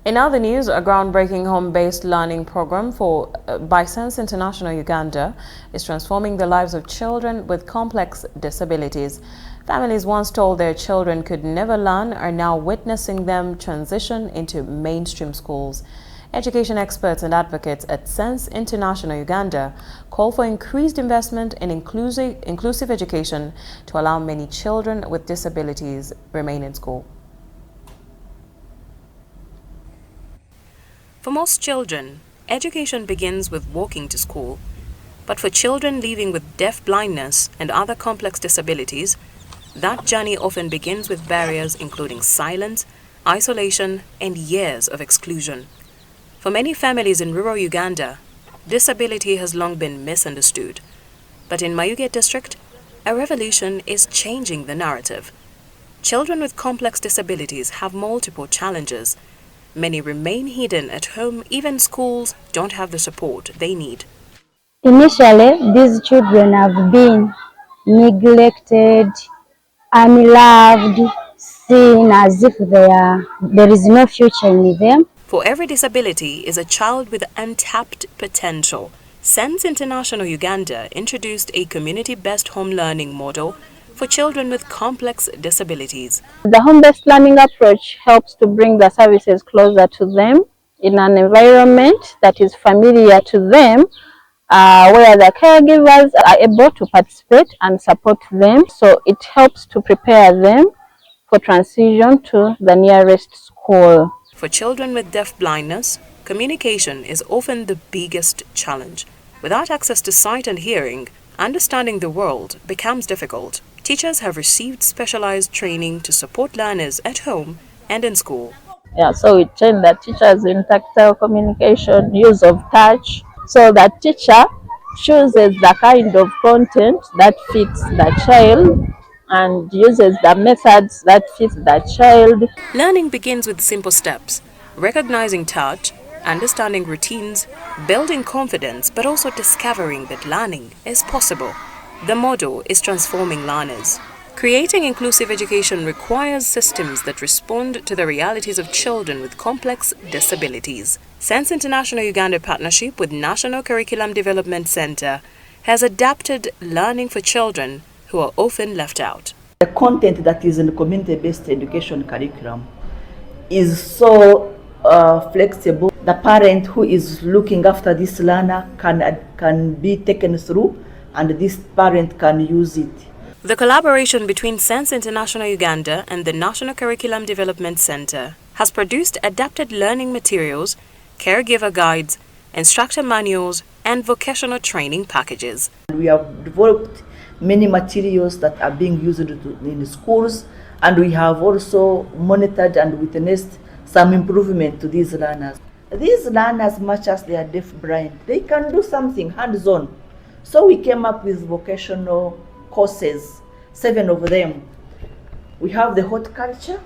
In other news, a groundbreaking home-based learning program by Sense International Uganda is transforming the lives of children with complex disabilities. Families once told their children could never learn are now witnessing them transition into mainstream schools. Education experts and advocates at Sense International Uganda call for increased investment in inclusive education to allow many children with disabilities remain in school. For most children, education begins with walking to school. But for children living with deaf blindness and other complex disabilities, that journey often begins with barriers including silence, isolation, and years of exclusion. For many families in rural Uganda, disability has long been misunderstood. But in Mayuge District, a revolution is changing the narrative. Children with complex disabilities have multiple challenges. Many remain hidden at home, even schools don't have the support they need. Initially, these children have been neglected, unloved, seen as if there is no future in them. For every disability is a child with untapped potential. Sense International Uganda introduced a community-based home learning model for children with complex disabilities. The home-based learning approach helps to bring the services closer to them in an environment that is familiar to them, where the caregivers are able to participate and support them. So it helps to prepare them for transition to the nearest school. For children with deaf blindness, communication is often the biggest challenge. Without access to sight and hearing, understanding the world becomes difficult. Teachers have received specialized training to support learners at home and in school. So we train the teachers in tactile communication, use of touch, so that teacher chooses the kind of content that fits the child and uses the methods that fit the child. Learning begins with simple steps, recognizing touch, understanding routines, building confidence, but also discovering that learning is possible. The model is transforming learners. Creating inclusive education requires systems that respond to the realities of children with complex disabilities. Sense International Uganda partnership with National Curriculum Development Center has adapted learning for children who are often left out. The content that is in the community-based education curriculum is so flexible. The parent who is looking after this learner can be taken through, and this parent can use it. The collaboration between Sense International Uganda and the National Curriculum Development Center has produced adapted learning materials, caregiver guides, instructor manuals, and vocational training packages. We have developed many materials that are being used in schools, and we have also monitored and witnessed some improvement to these learners. These learners, much as they are deaf-blind, they can do something hands-on. So we came up with vocational courses, 7 of them. We have the horticulture,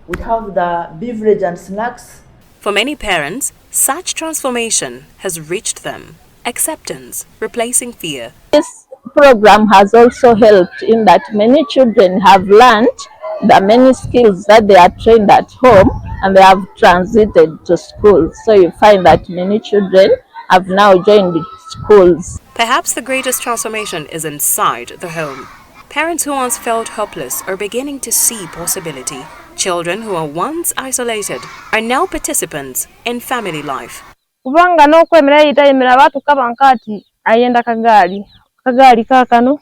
we have the beverage and snacks. For many parents, such transformation has reached them. Acceptance, replacing fear. This program has also helped in that many children have learned the many skills that they are trained at home, and they have transited to school. So you find that many children have now joined schools. Perhaps the greatest transformation is inside the home. Parents who once felt hopeless are beginning to see possibility. Children who are once isolated are now participants in family life. Kubanga n'okwemera yitayemera batukaba nkati ayenda kagaali kakano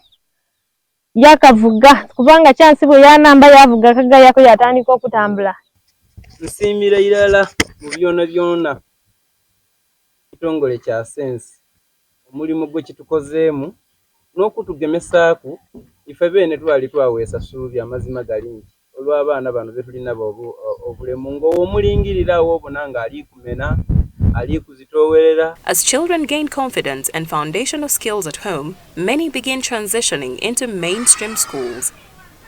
yakavuga kubanga chansi bwe yanamba yavuga kagaali yako yatandika okutambula. Nsiimira irala mu byonna kitongole kya Sense omulimu gwe kitukozeemu n'okutugemesaaku ife beene twali twaweesa ssuubi amazima gali nti olw'abaana bano be tulina obulemu ng'ow'omulingirirawo obona ng'ali kumena ali kuzitoowerera. As children gain confidence and foundational skills at home, many begin transitioning into mainstream schools,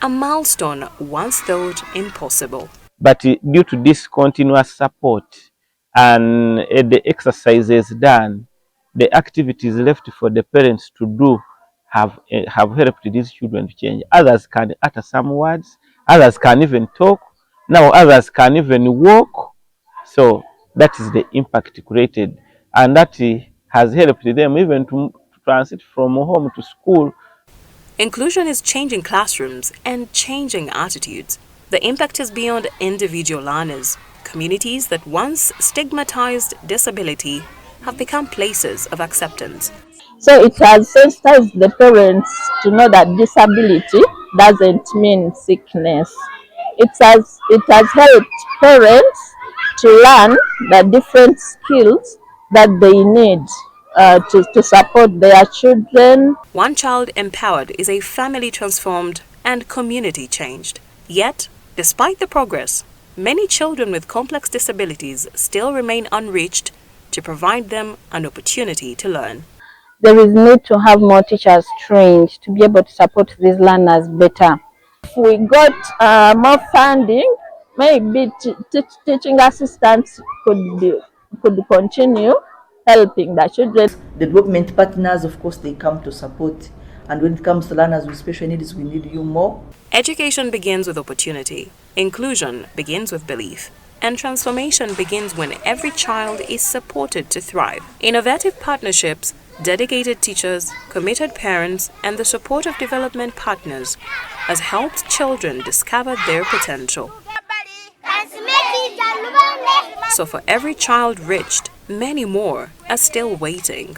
a milestone once thought impossible. But due to this continuous support and the exercises done, the activities left for the parents to do have helped these children to change. Others can utter some words, others can even talk, Now others can even walk. So that is the impact created, and that has helped them even to transit from home to school. Inclusion is changing classrooms and changing attitudes. The impact is beyond individual learners. Communities that once stigmatized disability have become places of acceptance. So it has sensitized the parents to know that disability doesn't mean sickness. It has helped parents to learn the different skills that they need to support their children. One child empowered is a family transformed and community changed. Yet, despite the progress, many children with complex disabilities still remain unreached to provide them an opportunity to learn. There is need to have more teachers trained to be able to support these learners better. If we got more funding, maybe teaching assistants could continue helping the children. The development partners, of course, they come to support. And when it comes to learners with special needs, we need you more. Education begins with opportunity. Inclusion begins with belief. And transformation begins when every child is supported to thrive. Innovative partnerships, dedicated teachers, committed parents, and the support of development partners has helped children discover their potential. So for every child reached, many more are still waiting.